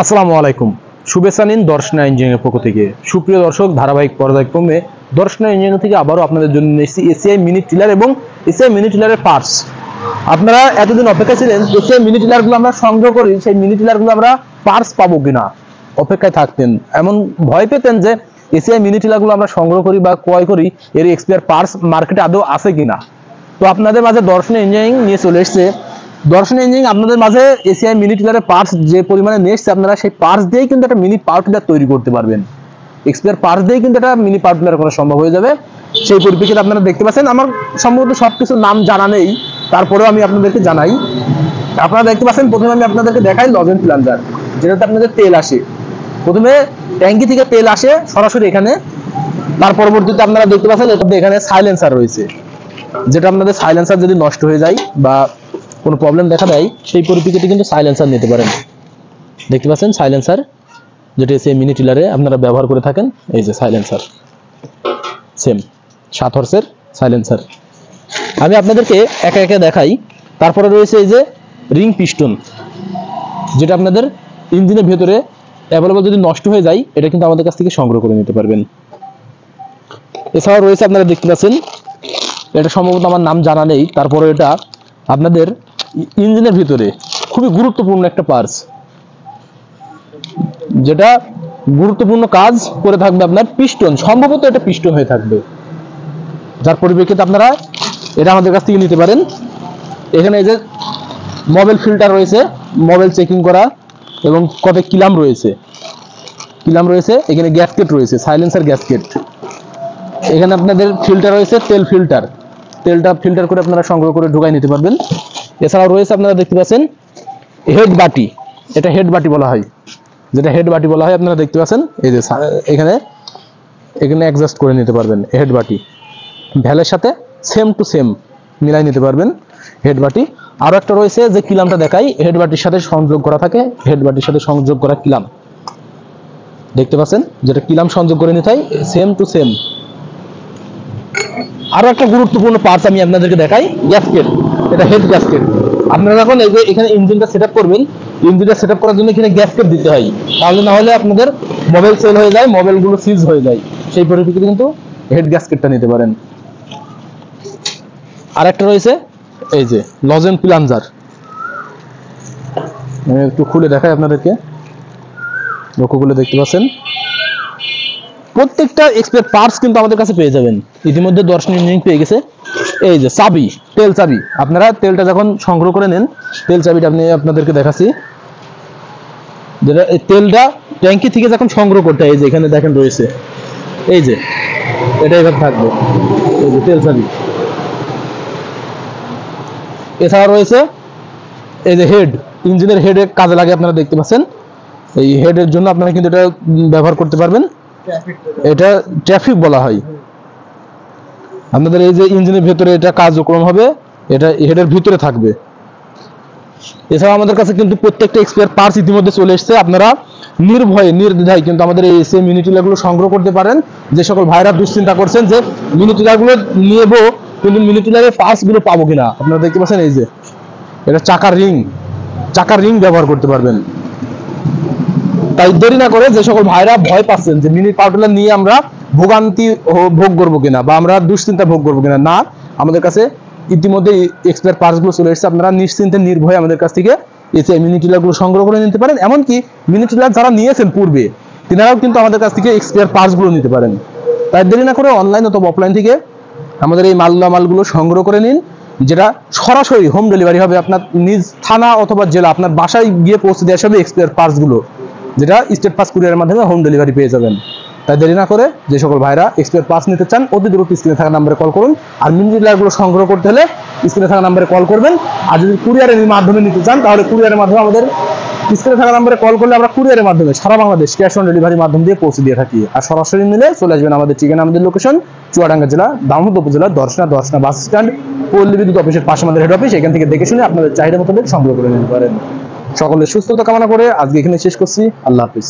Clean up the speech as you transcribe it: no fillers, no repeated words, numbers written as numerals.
আসসালামু আলাইকুম। শুভেচ্ছা নিন দর্শনা ইঞ্জিনিয়ারিং পক্ষ থেকে। সুপ্রিয় দর্শক, ধারাবাহিক পর্যায়ক্রমে দর্শনা ইঞ্জিনিয়ারিং থেকে আবারও আপনাদের জন্য এসেছি এসিআই মিনি টিলার এবং এসিআই মিনি টিলারের পার্টস। আপনারা এতদিন অপেক্ষা ছিলেন এসিআই মিনি টিলারগুলো আমরা সংগ্রহ করি, সেই মিনি টিলারগুলো আমরা পার্টস পাবো কিনা অপেক্ষায় থাকতেন, এমন ভয় পেতেন যে এসিআই মিনি টিলারগুলো আমরা সংগ্রহ করি বা ক্রয় করি, এর এক্সপায়ার পার্টস মার্কেটে আদৌ আছে কিনা। তো আপনাদের মাঝে দর্শনা ইঞ্জিনিয়ারিং নিয়ে চলে এসেছে। দর্শনা ইঞ্জিনিয়ারিং আপনাদের মাঝে এসিআই মিনি টিলারের পার্টস যে পরিমাণে নিয়ে এসছে, আপনারা সেই পার্টস দিয়েই কিন্তু একটা মিনি পাওয়ার টিলার তৈরি করতে পারবেন। এক্সপায়ার পার্টস দিয়েই কিন্তু একটা মিনি পাওয়ার টিলার করা সম্ভব হয়ে যাবে। সেই পরিপ্রেক্ষিতে আপনারা দেখতে পাচ্ছেন, আমার সম্ভবত সবকিছু নাম জানা নেই, তারপরেও আমি আপনাদেরকে জানাই। আপনারা দেখতে পাচ্ছেন, প্রথমে আমি আপনাদেরকে দেখাই লজেন প্লাঞ্জার, যেটাতে আপনাদের তেল আসে। প্রথমে ট্যাঙ্কি থেকে তেল আসে সরাসরি এখানে, তার পরবর্তীতে আপনারা দেখতে পাচ্ছেন এখানে সাইলেন্সার রয়েছে, যেটা আপনাদের সাইলেন্সার যদি নষ্ট হয়ে যায় বা কোনো প্রবলেম দেখা দেয়, সেই পরিপ্রেক্ষিতে কিন্তু সাইলেন্সার নিতে পারেন। দেখতে পাচ্ছেন সাইলেন্সার, যেটা সেই মিনি টিলারে আপনারা ব্যবহার করে থাকেন। এই যে সাইলেন্সার, সেম 7 হর্সের সাইলেন্সার। আমি আপনাদেরকে একে একে দেখাই। তারপরে রয়েছে এই যে রিং পিস্টন, যেটা আপনাদের ইঞ্জিনের ভেতরে অ্যাভেলেবল যদি নষ্ট হয়ে যায়, এটা কিন্তু আমাদের কাছ থেকে সংগ্রহ করে নিতে পারবেন। এছাড়াও রয়েছে, আপনারা দেখতে পাচ্ছেন, এটা সম্ভবত আমার নাম জানা নেই, তারপরে এটা আপনাদের ইঞ্জিনের ভিতরে খুবই গুরুত্বপূর্ণ একটা পার্টস, যেটা গুরুত্বপূর্ণ কাজ করে থাকবে আপনার পিস্টন। সম্ভবত এটা পিস্টন হয়ে থাকবে, যার পরিপ্রেক্ষিতে আপনারা এটা আমাদের কাছ থেকে নিতে পারেন। এখানে এই যে মোবাইল ফিল্টার রয়েছে, মোবাইল চেকিং করা, এবং কত কিলাম রয়েছে, এখানে গ্যাসকেট রয়েছে, সাইলেন্সার গ্যাসকেট। এখানে আপনাদের ফিল্টার রয়েছে, তেল ফিল্টার, তেলটা ফিল্টার করে আপনারা সংগ্রহ করে ঢুকাই নিতে পারবেন। এছাড়াও রয়েছে, আপনারা দেখতে পাচ্ছেন হেড বাটি, এটা হেড বাটি বলা হয়, আপনারা দেখতে পাচ্ছেন এই যে এখানে অ্যাডজাস্ট করে নিতে পারবেন। হেড বাটি ভ্যালের সাথে সেম টু সেম মিলাই নিতে পারবেন হেড বাটি। আরো একটা রয়েছে যে কিলামটা দেখাই, হেড বাটির সাথে সংযোগ করা থাকে, হেড বাটির সাথে সংযোগ করা কিলাম দেখতে পাচ্ছেন, যেটা কিলাম সংযোগ করে নিতে হয় সেম টু সেম। আরো একটা গুরুত্বপূর্ণ পার্টস আমি আপনাদেরকে দেখাই, গ্যাসকেট। এটা হেড গ্যাসকেট। আপনারা যখন এই যে এখানে ইঞ্জিনটা সেটআপ করবেন, ইঞ্জিনটা সেটআপ করার জন্য এখানে গ্যাসকেট দিতে হয়, তাহলে না হলে আপনাদের মোবাইল সেল হয়ে যায়, মোবাইলগুলো সিজ হয়ে যায়। সেই পরিস্থিতিতে কিন্তু হেড গ্যাসকেটটা নিতে পারেন। আর একটা রয়েছে এই যে লজেন প্লাঞ্জার, আমি একটু খুলে দেখাই আপনাদেরকে, লক্ষ্য করলে দেখতে পাচ্ছেন প্রত্যেকটা এক্সপায়ার পার্টস কিন্তু আমাদের কাছে পেয়ে যাবেন। ইতিমধ্যে দর্শনা ইঞ্জিনিয়ারিং পেয়ে গেছে। এই যে চাবি, তেল চাবি, আপনারা তেলটা যখন সংগ্রহ করে নেন, তেল চাবিটা আমি আপনাদেরকে দেখাচ্ছি, যেটা এই তেলটা ট্যাঙ্কি থেকে যখন সংগ্রহ করতে হয়, এই যে এখানে দেখেন রয়েছে, এই যে এটা এভাবে থাকবে, এই যে তেল চাবি। এছাড়া রয়েছে এই যে হেড, ইঞ্জিনের হেডে কাজে লাগে, আপনারা দেখতে পাচ্ছেন। এই হেডের জন্য আপনারা কিন্তু এটা ব্যবহার করতে পারবেন, এটা ট্রাফিক বলা হয়। আপনাদের এই যে ইঞ্জিনের ভিতরে এটা কার্যক্রম হবে, এটা হেডের ভিতরে থাকবে। এছাড়া আমাদের কাছে কিন্তু প্রত্যেকটা এক্সপায়ার পার্টস ইতিমধ্যে চলে এসেছে। আপনারা নির্ভয়ে নির্দ্বিধায় কিন্তু আমাদের এই এসিআই মিনি টিলারগুলো সংগ্রহ করতে পারেন। যে সকল ভাইরা দুশ্চিন্তা করছেন যে মিনি টিলারগুলো নেবো, কিন্তু মিনি টিলারের পার্টস গুলো পাবো কিনা, আপনারা দেখতে পাচ্ছেন এই যে এটা চাকার রিং ব্যবহার করতে পারবেন। তাই দেরি না করে যে সকল ভাইরা ভয় পাচ্ছেন যে মিনি পাওয়ার টিলার নিয়ে আমরা ভোগান্তি ভোগ করবো কিনা বা আমরা দুশ্চিন্তা ভোগ করবো কিনা, না, আমাদের কাছে ইতিমধ্যে এক্সপায়ার পার্টস গুলো চলে এসেছে। আপনারা নিশ্চিন্তে নির্ভয়ে আমাদের কাছ থেকে এই মিনি টিলার গুলো সংগ্রহ করে নিতে পারেন। এমনকি মিনি টিলার যারা নিয়েছেন পূর্বে, তিনারাও কিন্তু আমাদের কাছ থেকে এক্সপায়ার পার্টস গুলো নিতে পারেন। তাই দেরি না করে অনলাইন অথবা অফলাইন থেকে আমাদের এই মালগুলো সংগ্রহ করে নিন, যেটা সরাসরি হোম ডেলিভারি হবে। আপনার নিজ থানা অথবা জেলা, আপনার বাসায় গিয়ে পৌঁছে দেওয়া হবে এক্সপায়ার পার্টস গুলো, যেটা স্টেট পাস কুরিয়ারের মাধ্যমে হোম ডেলিভারি পেয়ে যাবেন। তাই দেরি না করে যে সকল ভাইরা এক্সপায়ার পাস নিতে চান, অতি দ্রুত স্ক্রিনে থাকা নাম্বারে কল করুন। আর মিনি টিলারগুলো সংগ্রহ করতে হলে স্ক্রিনে থাকা নাম্বারে কল করবেন। আর যদি কুরিয়ারের মাধ্যমে নিতে চান, তাহলে কুরিয়ারের মাধ্যমে আমাদের স্ক্রিনে থাকা নাম্বারে কল করলে আমরা কুরিয়ারের মাধ্যমে সারা বাংলাদেশ ক্যাশ অন ডেলিভারির মাধ্যম দিয়ে পৌঁছে দিয়ে থাকি। আর সরাসরি নিলে চলে আসবেন আমাদের ঠিকানা, আমাদের লোকেশন চুয়াডাঙ্গা জেলা দামোদর উপজেলা দর্শনা বাস স্ট্যান্ড, পল্লী বিদ্যুৎ অফিসের পাশে আমাদের হেড অফিস। এখান থেকে দেখে শুনে আপনাদের চাহিদা মোতাবেক সংগ্রহ করে নিতে পারেন। সকলের সুস্থতা কামনা করে আজকে এখানে শেষ করছি। আল্লাহ হাফিজ।